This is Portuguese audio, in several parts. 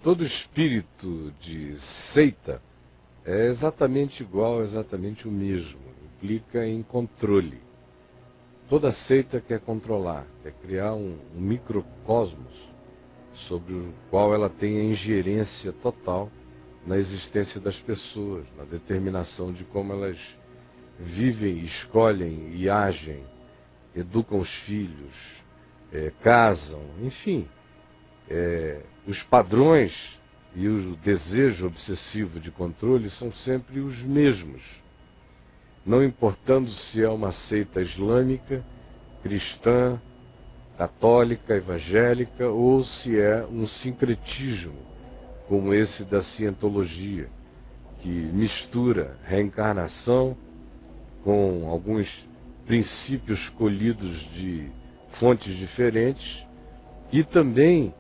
todo espírito de seita é exatamente igual, exatamente o mesmo. Implica em controle. Toda seita quer controlar, quer criar um microcosmos sobre o qual ela tem a ingerência total na existência das pessoas, na determinação de como elas vivem, escolhem e agem, educam os filhos, casam, enfim. Os padrões e o desejo obsessivo de controle são sempre os mesmos, não importando se é uma seita islâmica, cristã, católica, evangélica, ou se é um sincretismo, como esse da cientologia, que mistura reencarnação com alguns princípios colhidos de fontes diferentes, e também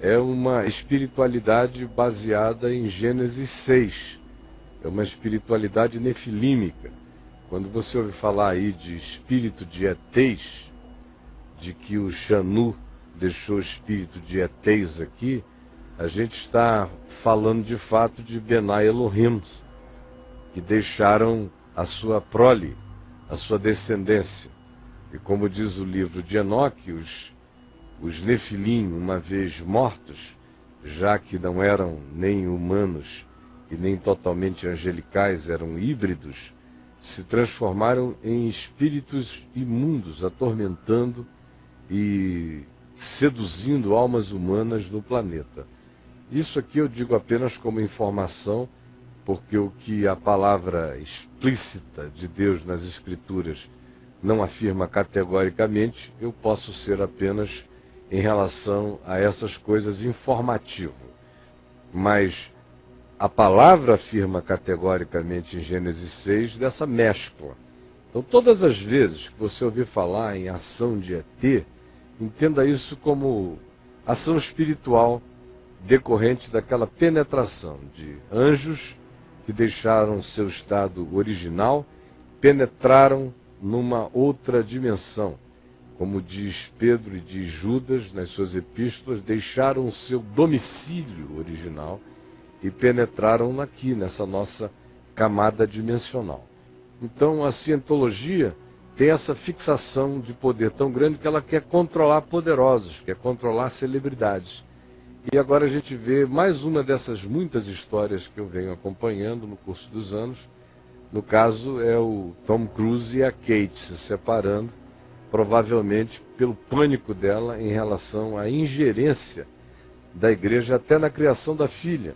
é uma espiritualidade baseada em Gênesis 6. É uma espiritualidade nefilímica. Quando você ouve falar aí de espírito de ETs, de que o Xanu deixou o espírito de ETs aqui, a gente está falando de fato de Benai Elohim, que deixaram a sua prole, a sua descendência. E como diz o livro de Enoque, os Nefilim, uma vez mortos, já que não eram nem humanos e nem totalmente angelicais, eram híbridos, se transformaram em espíritos imundos, atormentando e seduzindo almas humanas no planeta. Isso aqui eu digo apenas como informação, porque o que a palavra explícita de Deus nas Escrituras não afirma categoricamente, eu posso ser apenas em relação a essas coisas informativo. Mas a palavra afirma categoricamente em Gênesis 6 dessa mescla. Então todas as vezes que você ouvir falar em ação de ET, entenda isso como ação espiritual decorrente daquela penetração de anjos que deixaram seu estado original, penetraram numa outra dimensão. Como diz Pedro e diz Judas nas suas epístolas, deixaram o seu domicílio original e penetraram aqui, nessa nossa camada dimensional. Então a cientologia tem essa fixação de poder tão grande que ela quer controlar poderosos, quer controlar celebridades. E agora a gente vê mais uma dessas muitas histórias que eu venho acompanhando no curso dos anos. No caso é o Tom Cruise e a Kate se separando, provavelmente pelo pânico dela em relação à ingerência da igreja até na criação da filha.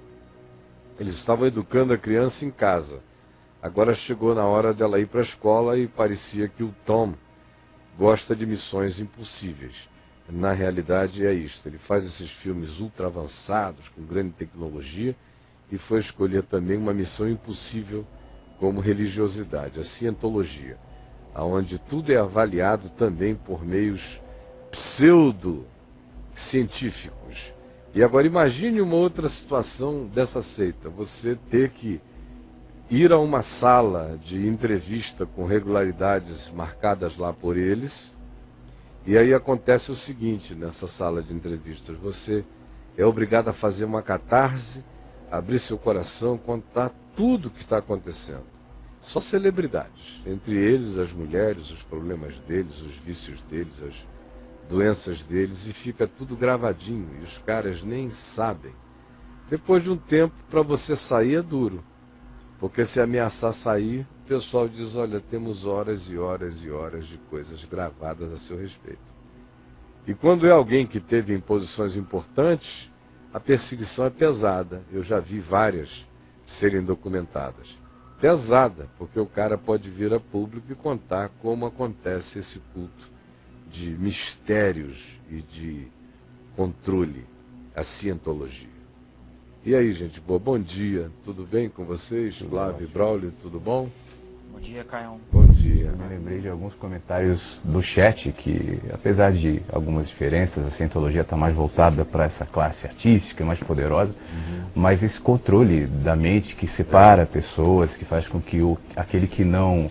Eles estavam educando a criança em casa. Agora chegou na hora dela ir para a escola e parecia que o Tom gosta de missões impossíveis. Na realidade é isto, ele faz esses filmes ultra avançados, com grande tecnologia, e foi escolher também uma missão impossível como religiosidade, a cientologia, onde tudo é avaliado também por meios pseudo-científicos. E agora imagine uma outra situação dessa seita, você ter que ir a uma sala de entrevista com regularidades marcadas lá por eles, e aí acontece o seguinte, nessa sala de entrevistas, você é obrigado a fazer uma catarse, abrir seu coração, contar tudo o que está acontecendo. Só celebridades, entre eles as mulheres, os problemas deles, os vícios deles, as doenças deles, e fica tudo gravadinho, e os caras nem sabem. Depois de um tempo, para você sair é duro, porque se ameaçar sair, o pessoal diz, olha, temos horas e horas e horas de coisas gravadas a seu respeito. E quando é alguém que teve em posições importantes, a perseguição é pesada. Eu já vi várias serem documentadas. Pesada, porque o cara pode vir a público e contar como acontece esse culto de mistérios e de controle, a cientologia. E aí, gente boa, bom dia, tudo bem com vocês? Flávio e Braulio, tudo bom? Bom dia, Caião. Bom dia. Eu me lembrei de alguns comentários do chat que, apesar de algumas diferenças, a cientologia está mais voltada para essa classe artística, mais poderosa, mas esse controle da mente que separa pessoas, que faz com que aquele que não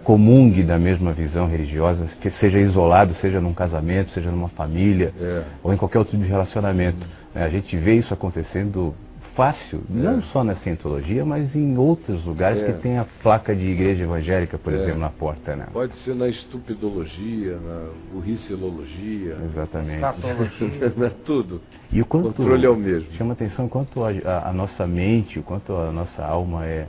comungue da mesma visão religiosa, seja isolado, seja num casamento, seja numa família, ou em qualquer outro tipo de relacionamento. A gente vê isso acontecendo fácil, não só na cientologia, mas em outros lugares que tem a placa de igreja evangélica, por exemplo, na porta, né? Pode ser na estupidologia, na burricelologia. Exatamente. Escatologia. Tudo. E o quanto, o controle é o mesmo. Chama atenção o quanto a nossa mente, o quanto a nossa alma é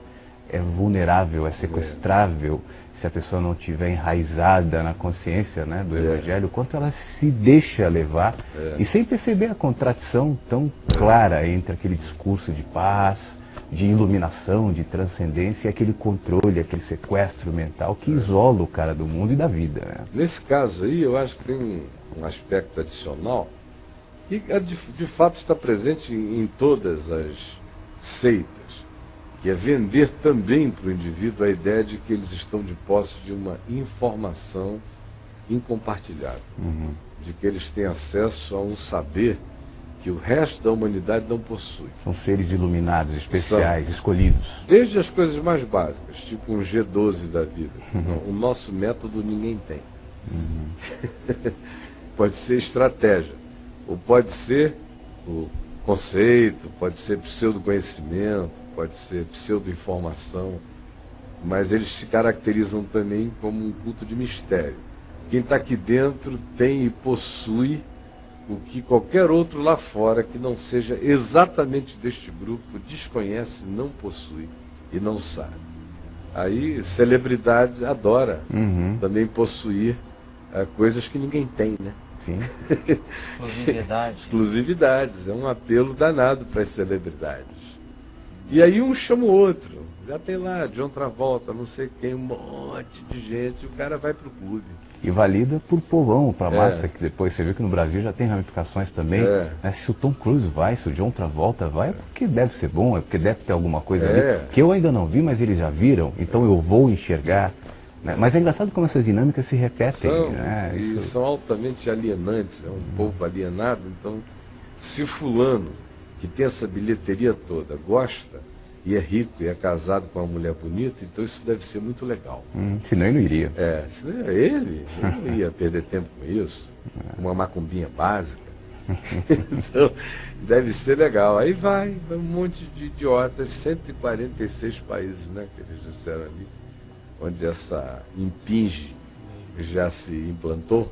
vulnerável, é sequestrável, se a pessoa não estiver enraizada na consciência, né, do Evangelho, o quanto ela se deixa levar, e sem perceber a contradição tão clara entre aquele discurso de paz, de iluminação, de transcendência, e aquele controle, aquele sequestro mental que isola o cara do mundo e da vida. Né? Nesse caso aí, eu acho que tem um aspecto adicional que de fato está presente em todas as seitas, que é vender também para o indivíduo a ideia de que eles estão de posse de uma informação incompartilhável, de que eles têm acesso a um saber que o resto da humanidade não possui. São seres iluminados, especiais, escolhidos. Desde as coisas mais básicas, tipo um G12 da vida. O nosso método ninguém tem. Pode ser estratégia, ou pode ser o conceito, pode ser pseudo-conhecimento, pode ser pseudo-informação, mas eles se caracterizam também como um culto de mistério. Quem está aqui dentro tem e possui o que qualquer outro lá fora que não seja exatamente deste grupo desconhece, não possui e não sabe. Aí celebridades adoram também possuir coisas que ninguém tem, né? Sim. Exclusividade. Exclusividades, é um apelo danado para as celebridades. E aí um chama o outro, já tem lá John Travolta, não sei quem, um monte de gente, o cara vai pro clube. E valida por povão, para massa, que depois você viu que no Brasil já tem ramificações também. Né? Se o Tom Cruise vai, se o John Travolta vai, é porque deve ser bom, é porque deve ter alguma coisa ali, que eu ainda não vi, mas eles já viram, então eu vou enxergar. Né? Mas é engraçado como essas dinâmicas se repetem. São, né? E são altamente alienantes, é um povo alienado, então se fulano, que tem essa bilheteria toda, gosta e é rico e é casado com uma mulher bonita, então isso deve ser muito legal. Senão ele não iria. Senão ele não ia perder tempo com isso, uma macumbinha básica. Então, deve ser legal. Aí vai um monte de idiotas, 146 países, né, que eles disseram ali, onde essa impinge já se implantou.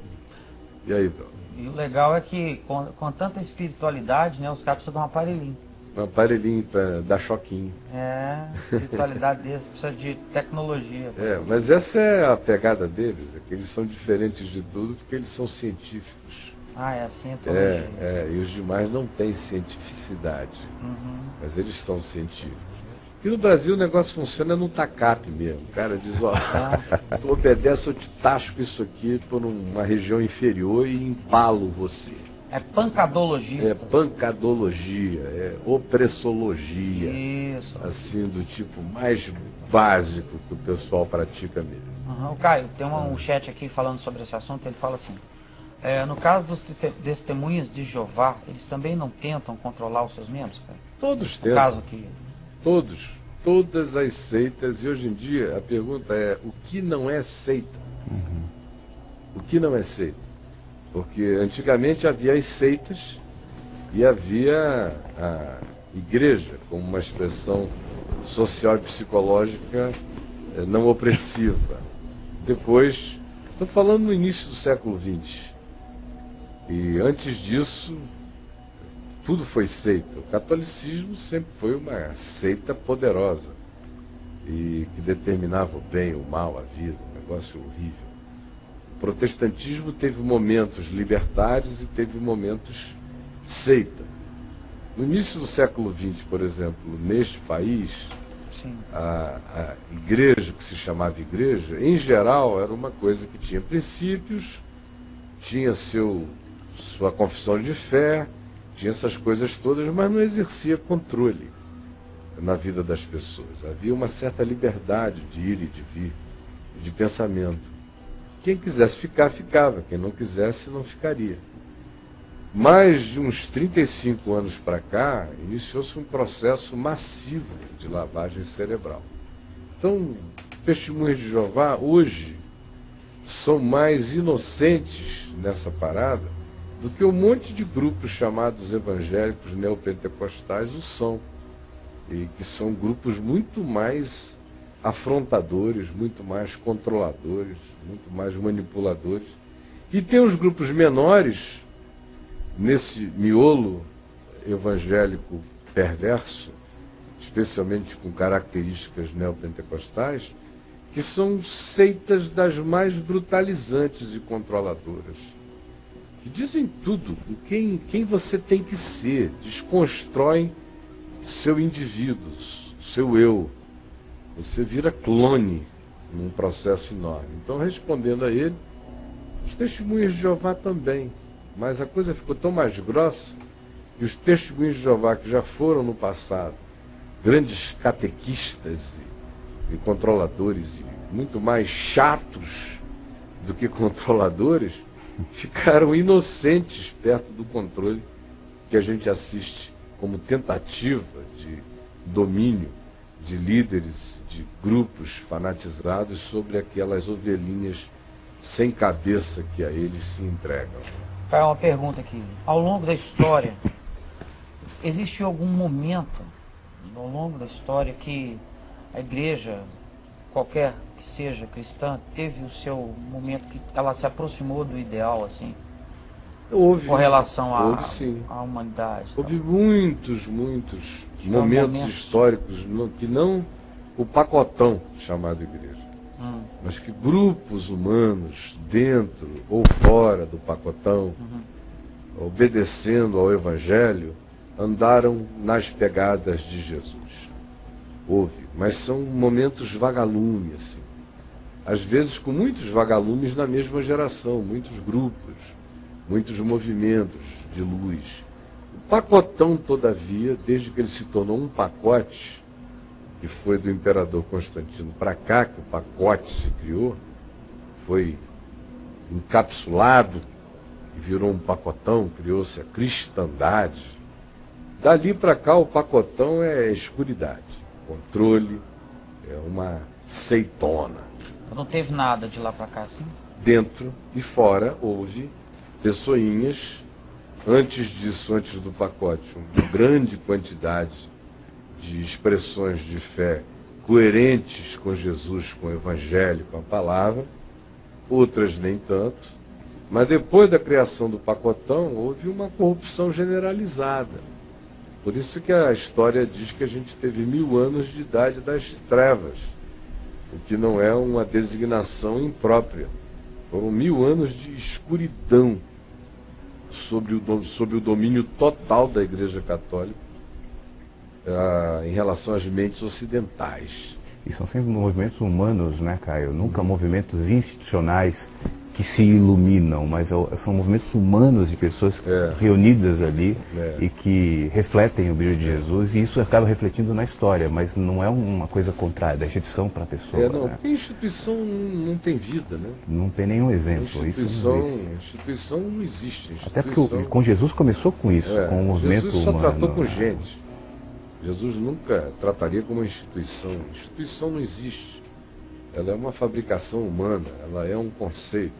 E aí, Bruno? E o legal é que com tanta espiritualidade, né, os caras precisam de um aparelhinho. Um aparelhinho para dar choquinho. Espiritualidade desse precisa de tecnologia. Mas essa é a pegada deles, é que eles são diferentes de tudo porque eles são científicos. É assim a teologia. E os demais não têm cientificidade, mas eles são científicos. E no Brasil o negócio funciona no TACAP mesmo. O cara diz, tu obedece, eu te tasco isso aqui por uma região inferior e empalo você. É pancadologista. É pancadologia, é opressologia. Isso. Assim, do tipo mais básico que o pessoal pratica mesmo. O Caio, tem um chat aqui falando sobre esse assunto, ele fala assim, no caso dos testemunhas de Jeová, eles também não tentam controlar os seus membros, Caio? Todos No tentam. caso aqui. Todas as seitas, e hoje em dia a pergunta é, o que não é seita? O que não é seita? Porque antigamente havia as seitas e havia a igreja, como uma expressão social e psicológica não opressiva. Depois, estou falando no início do século XX, e antes disso, tudo foi seita. O catolicismo sempre foi uma seita poderosa e que determinava o bem, o mal, a vida, um negócio horrível. O protestantismo teve momentos libertários e teve momentos seita. No início do século XX, por exemplo, neste país, a igreja, que se chamava igreja, em geral era uma coisa que tinha princípios, tinha sua confissão de fé, tinha essas coisas todas, mas não exercia controle na vida das pessoas. Havia uma certa liberdade de ir e de vir, de pensamento. Quem quisesse ficar, ficava. Quem não quisesse, não ficaria. Mais de uns 35 anos para cá, iniciou-se um processo massivo de lavagem cerebral. Então, testemunhas de Jeová, hoje, são mais inocentes nessa parada do que um monte de grupos chamados evangélicos neopentecostais o são. E que são grupos muito mais afrontadores, muito mais controladores, muito mais manipuladores. E tem os grupos menores, nesse miolo evangélico perverso, especialmente com características neopentecostais, que são seitas das mais brutalizantes e controladoras, que dizem tudo, quem você tem que ser, desconstroem seu indivíduo, seu eu. Você vira clone num processo enorme. Então, respondendo a ele, os testemunhos de Jeová também, mas a coisa ficou tão mais grossa que os testemunhos de Jeová, que já foram no passado grandes catequistas e controladores, e muito mais chatos do que controladores, ficaram inocentes perto do controle que a gente assiste como tentativa de domínio de líderes, de grupos fanatizados sobre aquelas ovelhinhas sem cabeça que a eles se entregam. Caiu uma pergunta aqui. Ao longo da história, existe algum momento, ao longo da história, que a igreja, qualquer que seja cristã, teve o seu momento que ela se aproximou do ideal, assim? Houve, com relação à humanidade. Houve muitos momentos históricos que não o pacotão chamado igreja, mas que grupos humanos dentro ou fora do pacotão, obedecendo ao Evangelho, andaram nas pegadas de Jesus. Houve, mas são momentos vagalumes, assim. Às vezes com muitos vagalumes na mesma geração, muitos grupos, muitos movimentos de luz. O pacotão, todavia, desde que ele se tornou um pacote, que foi do imperador Constantino para cá, que o pacote se criou, foi encapsulado, e virou um pacotão, criou-se a cristandade. Dali para cá, o pacotão é escuridade, controle, é uma seitona. Não teve nada de lá para cá, assim? Dentro e fora houve pessoinhas, antes disso, antes do pacote, uma grande quantidade de expressões de fé coerentes com Jesus, com o Evangelho, com a palavra, outras nem tanto, mas depois da criação do pacotão houve uma corrupção generalizada. Por isso que a história diz que a gente teve 1000 anos de idade das trevas, o que não é uma designação imprópria. Foram 1000 anos de escuridão sobre o domínio total da Igreja Católica em relação às mentes ocidentais. E são sempre movimentos humanos, né, Caio? Nunca movimentos institucionais que se iluminam, mas são movimentos humanos de pessoas reunidas ali e que refletem o brilho de Jesus, e isso acaba refletindo na história, mas não é uma coisa contrária da instituição para a pessoa. Não, né? porque a instituição não tem vida, né? Não tem nenhum exemplo. Instituição não existe. Até porque com Jesus começou com isso, com o movimento Jesus só humano. tratou com gente. Jesus nunca trataria como uma instituição. Instituição não existe. Ela é uma fabricação humana, ela é um conceito,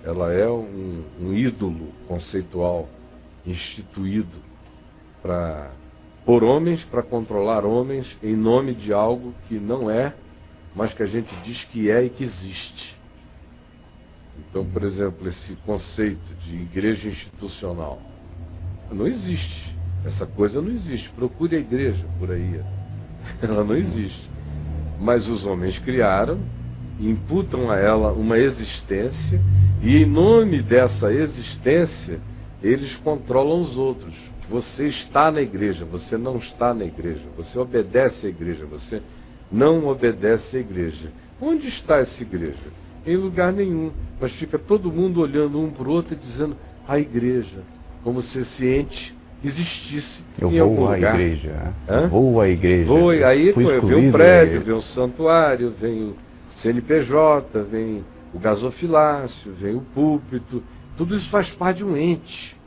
ela é um ídolo conceitual instituído por homens, para controlar homens, em nome de algo que não é, mas que a gente diz que é e que existe. Então, por exemplo, esse conceito de igreja institucional não existe. Essa coisa não existe. Procure a igreja por aí. Ela não existe. Mas os homens criaram, imputam a ela uma existência, e em nome dessa existência, eles controlam os outros. Você está na igreja, você não está na igreja. Você obedece à igreja, você não obedece à igreja. Onde está essa igreja? Em lugar nenhum. Mas fica todo mundo olhando um para o outro e dizendo a igreja, como se esse ente existisse em algum lugar. Eu vou à igreja. Vou à igreja. Aí vem o prédio, vem o santuário, vem o CNPJ, vem o gasofilácio, vem o púlpito. Tudo isso faz parte de um ente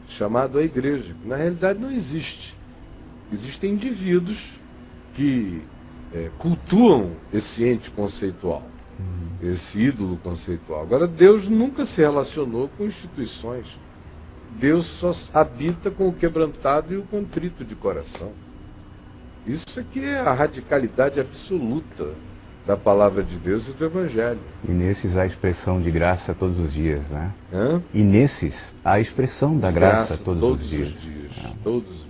chamado a igreja, que na realidade não existe. Existem indivíduos que cultuam esse ente conceitual, esse ídolo conceitual. Agora, Deus nunca se relacionou com instituições. Deus só habita com o quebrantado e o contrito de coração. Isso aqui é a radicalidade absoluta da palavra de Deus e do Evangelho. E nesses há a expressão de graça todos os dias, né? Hã? E nesses há a expressão da graça todos os dias. Todos os